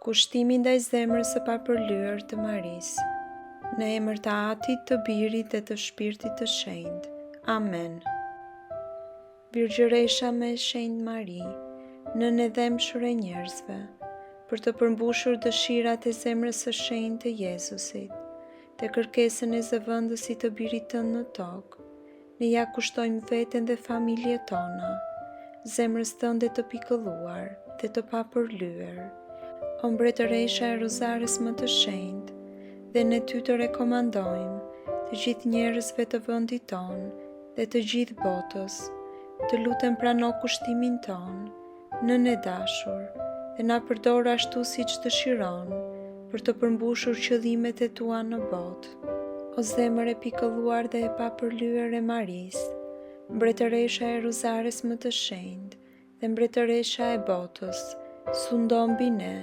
Kushtimi ndaj zemrës së papërlyer të Marisë. Në emër të Atit, të Birit dhe të Shpirtit të Shenjtë. Amen. Virgjëresha me Shenjtë Mari, nën e dhemshur e njerëzve, për të përmbushur dëshirat e zemrës së shenjtë të Jezusit, dhe kërkesën e zëvendësit të Birit tënd në tokë, ne ja kushtojmë veten dhe familjet tona, zemrës tënde të pikëlluar dhe të papërlyer, o mbretëresha e Rozares më të shenjtë, dhe ne ty të rekomandojmë të gjithë njerëzve të vendit ton dhe të gjithë botës, të lutem prano kushtimin ton, nën e dashur, dhe na përdor ashtu siç dëshiron, për të përmbushur qëllimet e tua në botë. O zemër e pikëlluar dhe e papërlyer e Marisë, mbretëresha e Rozares më të shenjtë dhe mbretëresha e botës, sundo mbi ne,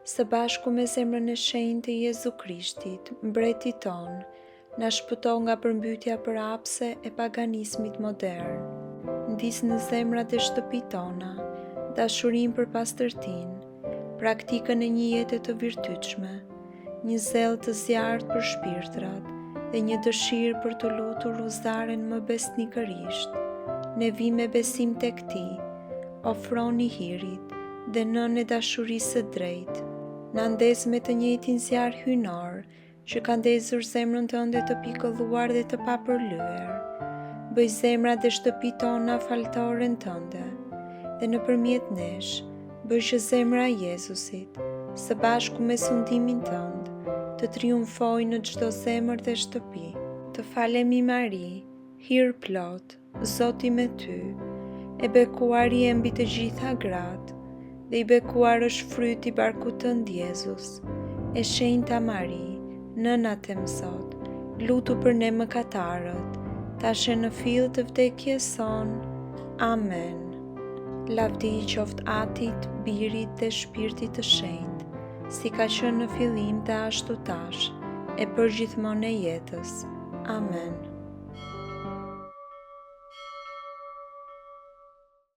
së bashku me zemrën e shenjtë e Jezu Krishtit, mbreti ton, na shpëto nga përmbytja përhapse e paganizmit modern. Ndis në zemrat e shtëpitë tona dashurinë për pastërtinë, praktikën e një jete të virtytshme, një zell të zjarrt për shpirtrat dhe një dëshirë për të lutur Rozaren më besnikërisht. Ne vi me besim tek ti, ofroni hirit dhe nën e dashurisë së drejtë. Na ndes me të njëjtin zjarr hyjnor që ka ndezur zemrën tënde të pikëlluar dhe të papërlyer. Bëj zemrat dhe shtëpitë tona faltoren tënde, dhe nëpërmjet nesh, bëj që zemra e Jezusit, së bashku me sundimin tënd, të triumfojë në çdo zemër dhe shtëpi. Të falemi Mari, hir plot, Zoti me ty, e bekuar je mbi të gjitha gratë, dhe i bekuar është fryti i barkut tënd Jezus. E shenjta Mari, nëna të mësot, lutu për ne mëkatarët, tash e në fill të vdekjes son. Amen. Lavdi qoftë Atit, Birit dhe Shpirtit të Shenjtë, si ka qenë në fillim dhe ashtu tash, e përgjithmonë e jetës. Amen.